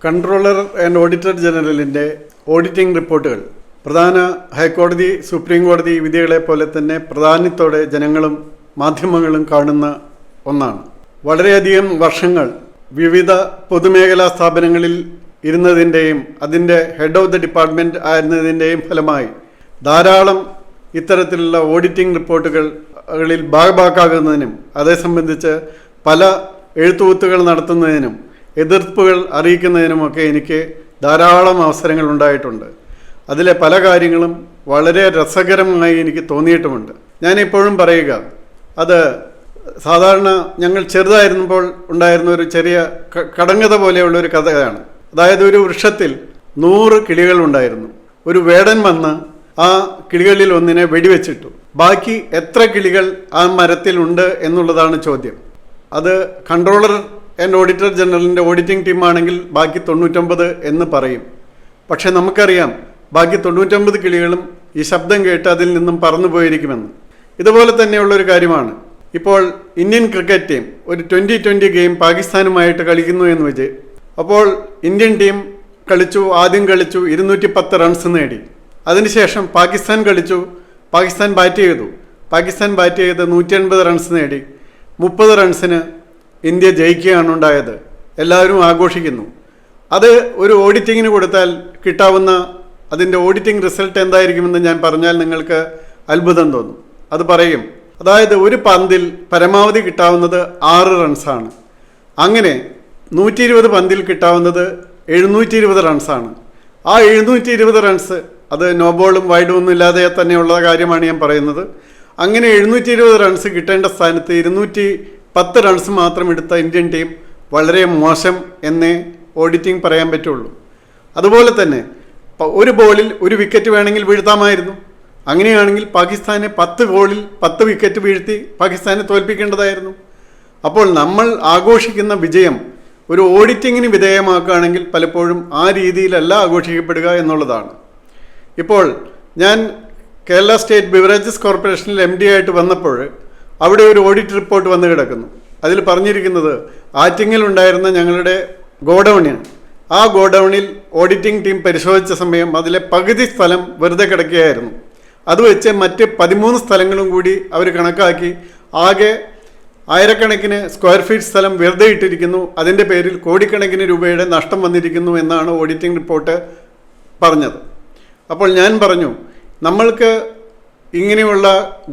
Controller and auditor ജനറലിൻ്റെ auditing റിപ്പോർട്ടുകൾ പ്രധാന ഹൈക്കോടതി, സുപ്രീം കോടതി വിധികളെ പോലെ തന്നെ പ്രാധാന്യത്തോടെ ജനങ്ങളും മാധ്യമങ്ങളും കാണുന്ന ഒന്നാണ്. വളരെയധികം വർഷങ്ങൾ വിവിധ പൊതുമേഖലാ സ്ഥാപനങ്ങളിൽ ഇരുന്നതിൻ്റെയും അതിൻ്റെ ഹെഡ് ഓഫ് ദി ഡിപ്പാർട്ട്മെൻറ്റ് ആയിരുന്നതിൻ്റെയും ഫലമായി ധാരാളം ഇത്തരത്തിലുള്ള ഓഡിറ്റിംഗ് റിപ്പോർട്ടുകളിൽ ഭാഗഭാക്കാകുന്നതിനും അതേ സംബന്ധിച്ച് പല എഴുത്തുകുത്തുകൾ നടത്തുന്നതിനും എതിർപ്പുകൾ അറിയിക്കുന്നതിനുമൊക്കെ എനിക്ക് ധാരാളം അവസരങ്ങൾ ഉണ്ടായിട്ടുണ്ട്. അതിലെ പല കാര്യങ്ങളും വളരെ രസകരമായി എനിക്ക് തോന്നിയിട്ടുമുണ്ട്. ഞാനിപ്പോഴും പറയുക, അത് സാധാരണ ഞങ്ങൾ ചെറുതായിരുന്നപ്പോൾ ഉണ്ടായിരുന്ന ഒരു ചെറിയ കടങ്കഥ പോലെയുള്ളൊരു കഥയാണ്. അതായത്, ഒരു വൃക്ഷത്തിൽ 100 കിളികൾ ഉണ്ടായിരുന്നു. ഒരു വേടൻ വന്ന് ആ കിളികളിൽ ഒന്നിനെ വെടിവെച്ചിട്ടു. ബാക്കി എത്ര കിളികൾ ആ മരത്തിൽ ഉണ്ട് എന്നുള്ളതാണ് ചോദ്യം. അത് കൺട്രോളർ ആൻഡ് ഓഡിറ്റർ ജനറലിൻ്റെ ഓഡിറ്റിംഗ് ടീമാണെങ്കിൽ ബാക്കി 99 എന്ന് പറയും. പക്ഷെ നമുക്കറിയാം ബാക്കി 99 കിളികളും ഈ ശബ്ദം കേട്ട് അതിൽ നിന്നും പറന്നു പോയിരിക്കുമെന്ന്. ഇതുപോലെ തന്നെയുള്ളൊരു കാര്യമാണ് ഇപ്പോൾ ഇന്ത്യൻ ക്രിക്കറ്റ് ടീം ഒരു 2020 ഗെയിം പാകിസ്ഥാനുമായിട്ട് കളിക്കുന്നു എന്ന് വെച്ച്. അപ്പോൾ ഇന്ത്യൻ ടീം ആദ്യം കളിച്ചു 210 റൺസ് നേടി. അതിനുശേഷം പാകിസ്ഥാൻ കളിച്ചു. പാകിസ്ഥാൻ ബാറ്റ് ചെയ്ത് 180 റൺസ് നേടി. 30 റൺസിന് ഇന്ത്യ ജയിക്കുകയാണ് ഉണ്ടായത്. എല്ലാവരും ആഘോഷിക്കുന്നു. അത് ഒരു ഓഡിറ്റിങ്ങിന് കൊടുത്താൽ കിട്ടാവുന്ന അതിൻ്റെ ഓഡിറ്റിംഗ് റിസൾട്ട് എന്തായിരിക്കുമെന്ന് ഞാൻ പറഞ്ഞാൽ നിങ്ങൾക്ക് അത്ഭുതം തോന്നും. അത് പറയും. അതായത്, ഒരു പന്തിൽ പരമാവധി കിട്ടാവുന്നത് 6 റൺസാണ്. അങ്ങനെ 120 പന്തിൽ കിട്ടാവുന്നത് 720 റൺസാണ്. ആ 720 റൺസ് അത് നോ ബോളും വൈഡും ഒന്നും ഇല്ലാതെ തന്നെയുള്ള കാര്യമാണ് ഞാൻ പറയുന്നത്. അങ്ങനെ 720 റൺസ് കിട്ടേണ്ട സ്ഥാനത്ത് 210 റൺസ് മാത്രം എടുത്ത ഇന്ത്യൻ ടീം വളരെ മോശം എന്നേ ഓഡിറ്റിംഗ് പറയാൻ പറ്റുള്ളൂ. അതുപോലെ തന്നെ ഒരു ബോളിൽ ഒരു വിക്കറ്റ് വേണമെങ്കിൽ വീഴ്ത്താമായിരുന്നു. അങ്ങനെയാണെങ്കിൽ പാകിസ്ഥാനെ 10 ബോളിൽ 10 വിക്കറ്റ് വീഴ്ത്തി പാകിസ്ഥാനെ തോൽപ്പിക്കേണ്ടതായിരുന്നു. അപ്പോൾ നമ്മൾ ആഘോഷിക്കുന്ന വിജയം ഒരു ഓഡിറ്റിങ്ങിന് വിധേയമാക്കുകയാണെങ്കിൽ പലപ്പോഴും ആ രീതിയിലല്ല ആഘോഷിക്കപ്പെടുക എന്നുള്ളതാണ്. ഇപ്പോൾ ഞാൻ കേരള സ്റ്റേറ്റ് ബിവറേജസ് കോർപ്പറേഷനിൽ MD ആയിട്ട് വന്നപ്പോൾ അവിടെ ഒരു ഓഡിറ്റ് റിപ്പോർട്ട് വന്ന് കിടക്കുന്നു. അതിൽ പറഞ്ഞിരിക്കുന്നത് ആറ്റിങ്ങിലുണ്ടായിരുന്ന ഞങ്ങളുടെ ഗോഡൗണിയാണ്. ആ ഗോഡൗണിൽ ഓഡിറ്റിംഗ് ടീം പരിശോധിച്ച സമയം അതിലെ പകുതി സ്ഥലം വെറുതെ കിടക്കുകയായിരുന്നു. അത് വെച്ച് മറ്റ് 13 സ്ഥലങ്ങളും കൂടി അവർ കണക്കാക്കി ആകെ ആയിരക്കണക്കിന് സ്ക്വയർ ഫീറ്റ് സ്ഥലം വെറുതെ ഇട്ടിരിക്കുന്നു. അതിൻ്റെ പേരിൽ കോടിക്കണക്കിന് രൂപയുടെ നഷ്ടം വന്നിരിക്കുന്നു എന്നാണ് ഓഡിറ്റിംഗ് റിപ്പോർട്ട് പറഞ്ഞത്. അപ്പോൾ ഞാൻ പറഞ്ഞു, നമ്മൾക്ക് ഇങ്ങനെയുള്ള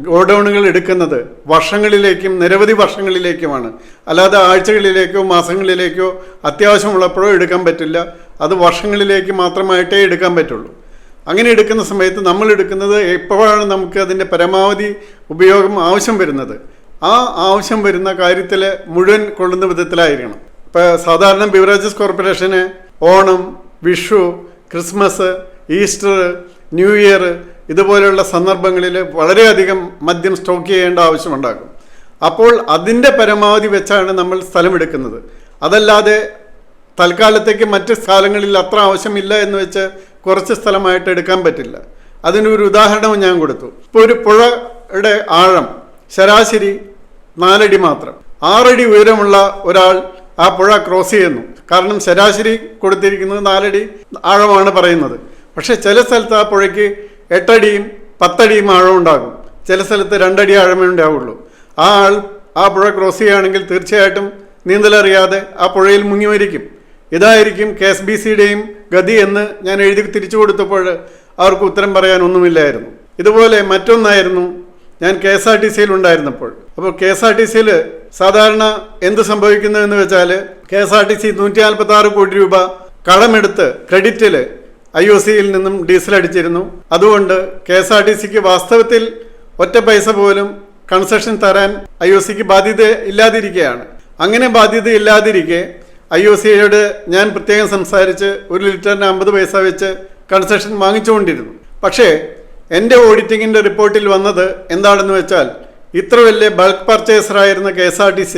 ഗോഡൗണുകൾ എടുക്കുന്നത് വർഷങ്ങളിലേക്കും നിരവധി വർഷങ്ങളിലേക്കുമാണ്. അല്ലാതെ ആഴ്ചകളിലേക്കോ മാസങ്ങളിലേക്കോ അത്യാവശ്യമുള്ളപ്പോഴോ എടുക്കാൻ പറ്റില്ല. അത് വർഷങ്ങളിലേക്ക് മാത്രമായിട്ടേ എടുക്കാൻ പറ്റുള്ളൂ. അങ്ങനെ എടുക്കുന്ന സമയത്ത് നമ്മൾ എടുക്കുന്നത് എപ്പോഴാണ് നമുക്ക് അതിൻ്റെ പരമാവധി ഉപയോഗം ആവശ്യം വരുന്നത്, ആ ആവശ്യം വരുന്ന കാര്യത്തിൽ മുഴുവൻ കൊള്ളുന്ന വിധത്തിലായിരിക്കണം. ഇപ്പോൾ സാധാരണ beverages corporation Onam, Vishu, Christmas, Easter, new year ഇതുപോലെയുള്ള സന്ദർഭങ്ങളിൽ വളരെയധികം മദ്യം സ്റ്റോക്ക് ചെയ്യേണ്ട ആവശ്യമുണ്ടാകും. അപ്പോൾ അതിൻ്റെ പരമാവധി വെച്ചാണ് നമ്മൾ സ്ഥലമെടുക്കുന്നത്. അതല്ലാതെ തൽക്കാലത്തേക്ക് മറ്റ് സ്ഥലങ്ങളിൽ അത്ര ആവശ്യമില്ല എന്ന് വെച്ച് കുറച്ച് സ്ഥലമായിട്ട് എടുക്കാൻ പറ്റില്ല. അതിനൊരു ഉദാഹരണവും ഞാൻ കൊടുത്തു. ഇപ്പോൾ ഒരു പുഴയുടെ ആഴം ശരാശരി 4 അടി മാത്രം. 6 അടി ഉയരമുള്ള ഒരാൾ ആ പുഴ ക്രോസ് ചെയ്യുന്നു. കാരണം ശരാശരി കൊടുത്തിരിക്കുന്നത് 4 അടി ആഴമാണ് പറയുന്നത്. പക്ഷേ ചില സ്ഥലത്ത് ആ പുഴയ്ക്ക് 8 അടിയും 10 അടിയും ആഴം ഉണ്ടാകും. ചില സ്ഥലത്ത് 2 അടി ആഴമേ ഉണ്ടാവുള്ളൂ. ആ ആൾ ആ പുഴ ക്രോസ് ചെയ്യുകയാണെങ്കിൽ തീർച്ചയായിട്ടും നീന്തലറിയാതെ ആ പുഴയിൽ മുങ്ങി മരിക്കും. ഇതായിരിക്കും KSBCയുടെയും ഗതി എന്ന് ഞാൻ എഴുതി തിരിച്ചു കൊടുത്തപ്പോൾ അവർക്ക് ഉത്തരം പറയാനൊന്നുമില്ലായിരുന്നു. ഇതുപോലെ മറ്റൊന്നായിരുന്നു ഞാൻ KSRTCയിൽ ഉണ്ടായിരുന്നപ്പോൾ. അപ്പോൾ KSRTCയിൽ സാധാരണ എന്ത് സംഭവിക്കുന്നു എന്ന് വെച്ചാൽ, KSRTC 146 കോടി രൂപ കടമെടുത്ത് ക്രെഡിറ്റിൽ IOCയിൽ നിന്നും ഡീസൽ അടിച്ചിരുന്നു. അതുകൊണ്ട് KSRTCക്ക് വാസ്തവത്തിൽ ഒറ്റ പൈസ പോലും കൺസെഷൻ തരാൻ IOCക്ക് ബാധ്യത ഇല്ലാതിരിക്കുകയാണ്. അങ്ങനെ ബാധ്യത ഇല്ലാതിരിക്കെ IOCയോട് ഞാൻ പ്രത്യേകം സംസാരിച്ച് 1 ലിറ്ററിന് 50 പൈസ വെച്ച് കൺസെഷൻ വാങ്ങിച്ചുകൊണ്ടിരുന്നു. പക്ഷേ എൻ്റെ ഓഡിറ്റിങ്ങിൻ്റെ റിപ്പോർട്ടിൽ വന്നത് എന്താണെന്ന് വെച്ചാൽ, ഇത്ര വലിയ ബൾക്ക് പർച്ചേസറായിരുന്ന KSRTC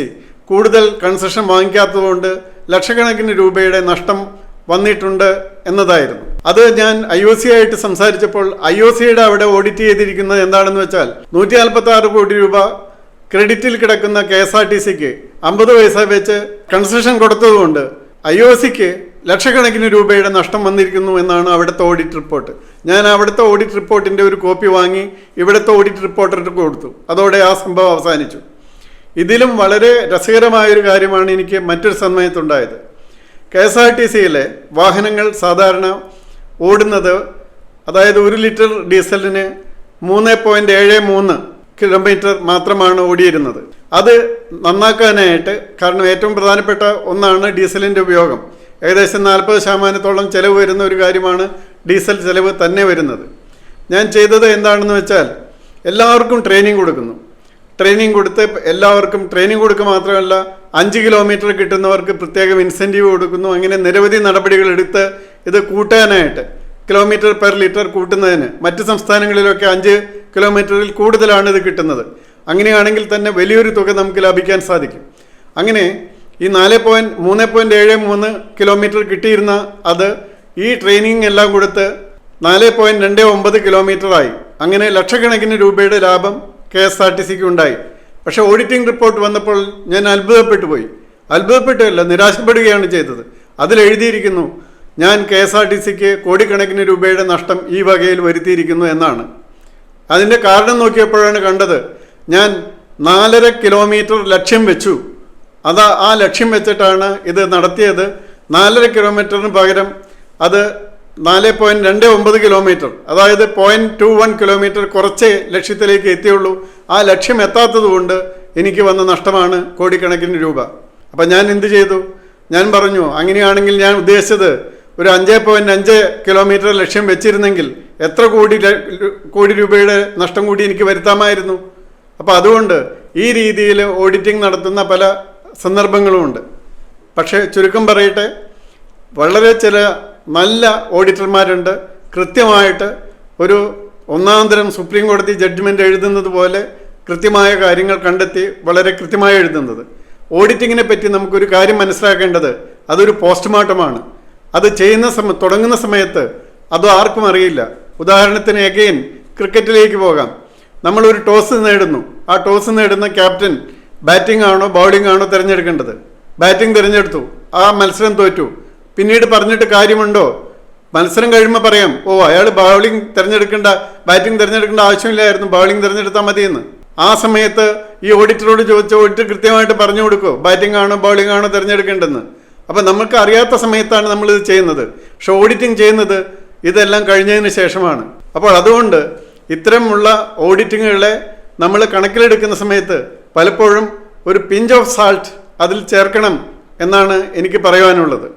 കൂടുതൽ കൺസെഷൻ വാങ്ങിക്കാത്തതുകൊണ്ട് ലക്ഷക്കണക്കിന് രൂപയുടെ നഷ്ടം വന്നിട്ടുണ്ട് എന്നതായിരുന്നു. അത് ഞാൻ IOC ആയിട്ട് സംസാരിച്ചപ്പോൾ IOCയുടെ അവിടെ ഓഡിറ്റ് ചെയ്തിരിക്കുന്നത് എന്താണെന്ന് വെച്ചാൽ 146 കോടി രൂപ ക്രെഡിറ്റിൽ കിടക്കുന്ന KSRTCക്ക് 50 പൈസ വെച്ച് കൺസെഷൻ കൊടുത്തതുകൊണ്ട് IOCക്ക് ലക്ഷക്കണക്കിന് രൂപയുടെ നഷ്ടം വന്നിരിക്കുന്നു എന്നാണ് അവിടുത്തെ ഓഡിറ്റ് റിപ്പോർട്ട്. ഞാൻ അവിടുത്തെ ഓഡിറ്റ് റിപ്പോർട്ടിൻ്റെ ഒരു കോപ്പി വാങ്ങി ഇവിടുത്തെ ഓഡിറ്റ് റിപ്പോർട്ടർക്ക് കൊടുത്തു. അതോടെ ആ സംഭവം അവസാനിച്ചു. ഇതിലും വളരെ രസകരമായൊരു കാര്യമാണ് എനിക്ക് മറ്റൊരു സമയത്തുണ്ടായത്. KSRTCയിലെ വാഹനങ്ങൾ സാധാരണ ഓടുന്നത്, അതായത് 1 ലിറ്റർ ഡീസലിന് 3.73 കിലോമീറ്റർ മാത്രമാണ് ഓടിയിരുന്നത്. അത് നന്നാക്കാനായിട്ട്, കാരണം ഏറ്റവും പ്രധാനപ്പെട്ട ഒന്നാണ് ഡീസലിൻ്റെ ഉപയോഗം. ഏകദേശം 40% ചിലവ് വരുന്ന ഒരു കാര്യമാണ് ഡീസൽ ചിലവ് തന്നെ വരുന്നത്. ഞാൻ ചെയ്തത് എന്താണെന്ന് വെച്ചാൽ, എല്ലാവർക്കും ട്രെയിനിങ് കൊടുക്കുന്നു. ട്രെയിനിങ് കൊടുത്ത് എല്ലാവർക്കും ട്രെയിനിങ് കൊടുക്കുക മാത്രമല്ല, 5 കിലോമീറ്റർ കിട്ടുന്നവർക്ക് പ്രത്യേകം ഇൻസെൻറ്റീവ് കൊടുക്കുന്നു. അങ്ങനെ നിരവധി നടപടികൾ എടുത്ത് ഇത് കൂട്ടാനായിട്ട്, കിലോമീറ്റർ പെർ ലിറ്റർ കൂട്ടുന്നതിന്, മറ്റ് സംസ്ഥാനങ്ങളിലൊക്കെ 5 കിലോമീറ്ററിൽ കൂടുതലാണ് ഇത് കിട്ടുന്നത്. അങ്ങനെയാണെങ്കിൽ തന്നെ വലിയൊരു തുക നമുക്ക് ലാഭിക്കാൻ സാധിക്കും. അങ്ങനെ ഈ 3.73 കിലോമീറ്റർ കിട്ടിയിരുന്ന അത് ഈ ട്രെയിനിങ് എല്ലാം കൊടുത്ത് 4.29 കിലോമീറ്ററായി. അങ്ങനെ ലക്ഷക്കണക്കിന് രൂപയുടെ ലാഭം KSRTCക്ക് ഉണ്ടായി. പക്ഷേ ഓഡിറ്റിംഗ് റിപ്പോർട്ട് വന്നപ്പോൾ ഞാൻ അത്ഭുതപ്പെട്ടല്ല, നിരാശപ്പെടുകയാണ് ചെയ്തത്. അതിലെഴുതിയിരിക്കുന്നു, ഞാൻ KSRTCക്ക് കോടിക്കണക്കിന് രൂപയുടെ നഷ്ടം ഈ വകയിൽ വരുത്തിയിരിക്കുന്നു എന്നാണ്. അതിൻ്റെ കാരണം നോക്കിയപ്പോഴാണ് കണ്ടത്, ഞാൻ 4.5 കിലോമീറ്റർ ലക്ഷ്യം വെച്ചു. ആ ലക്ഷ്യം വെച്ചിട്ടാണ് ഇത് നടത്തിയത്. 4.5 കിലോമീറ്ററിന് പകരം അത് 4.29 കിലോമീറ്റർ, അതായത് 0.21 കിലോമീറ്റർ കുറച്ചേ ലക്ഷ്യത്തിലേക്ക് എത്തിയുള്ളൂ. ആ ലക്ഷ്യം എത്താത്തത് കൊണ്ട് എനിക്ക് വന്ന നഷ്ടമാണ് കോടിക്കണക്കിന് രൂപ. അപ്പം ഞാൻ എന്ത് ചെയ്തു? ഞാൻ പറഞ്ഞു, അങ്ങനെയാണെങ്കിൽ ഞാൻ ഉദ്ദേശിച്ചത് ഒരു 5.5 കിലോമീറ്റർ ലക്ഷ്യം വെച്ചിരുന്നെങ്കിൽ എത്ര കോടി രൂപയുടെ നഷ്ടം കൂടി എനിക്ക് വരുത്താമായിരുന്നു. അപ്പോൾ അതുകൊണ്ട് ഈ രീതിയിൽ ഓഡിറ്റിംഗ് നടത്തുന്ന പല സന്ദർഭങ്ങളുമുണ്ട്. പക്ഷേ ചുരുക്കം പറയട്ടെ, വളരെ ചില നല്ല ഓഡിറ്റർമാരുണ്ട്, കൃത്യമായിട്ട് ഒരു ഒന്നാന്തരം സുപ്രീം കോടതി ജഡ്ജ്മെൻ്റ് എഴുതുന്നത് പോലെ കൃത്യമായ കാര്യങ്ങൾ കണ്ടെത്തി വളരെ കൃത്യമായി എഴുതുന്നത്. ഓഡിറ്റിങ്ങിനെ പറ്റി നമുക്കൊരു കാര്യം മനസ്സിലാക്കേണ്ടത്, അതൊരു പോസ്റ്റ്മോർട്ടമാണ്. അത് തുടങ്ങുന്ന സമയത്ത് അത് ആർക്കും അറിയില്ല. ഉദാഹരണത്തിന് എഗെയിൻ ക്രിക്കറ്റിലേക്ക് പോകാം. നമ്മളൊരു ടോസ് നേടുന്നു. ആ ടോസ് നേടുന്ന ക്യാപ്റ്റൻ ബാറ്റിംഗ് ആണോ ബൗളിംഗ് ആണോ തിരഞ്ഞെടുക്കേണ്ടത്? ബാറ്റിംഗ് തിരഞ്ഞെടുത്തു, ആ മത്സരം തോറ്റു. പിന്നീട് പറഞ്ഞിട്ട് കാര്യമുണ്ടോ? മത്സരം കഴിയുമ്പോൾ പറയാം, അയാൾ ബാറ്റിംഗ് തിരഞ്ഞെടുക്കേണ്ട ആവശ്യമില്ലായിരുന്നു, ബൗളിംഗ് തിരഞ്ഞെടുത്താൽ മതിയെന്ന്. ആ സമയത്ത് ഈ ഓഡിറ്ററോട് ചോദിച്ച ഓഡിറ്റർ കൃത്യമായിട്ട് പറഞ്ഞു കൊടുക്കുമോ ബാറ്റിംഗ് ആണോ ബൗളിംഗ് ആണോ തിരഞ്ഞെടുക്കേണ്ടതെന്ന്? അപ്പം നമുക്ക് അറിയാത്ത സമയത്താണ് നമ്മളിത് ചെയ്യുന്നത്. പക്ഷെ ഓഡിറ്റിംഗ് ചെയ്യുന്നത് ഇതെല്ലാം കഴിഞ്ഞതിന് ശേഷമാണ്. അപ്പോൾ അതുകൊണ്ട് ഇത്തരമുള്ള ഓഡിറ്റിങ്ങുകളെ നമ്മൾ കണക്കിലെടുക്കുന്ന സമയത്ത് പലപ്പോഴും ഒരു പിഞ്ച് ഓഫ് സാൾട്ട് അതിൽ ചേർക്കണം എന്നാണ് എനിക്ക് പറയുവാനുള്ളത്.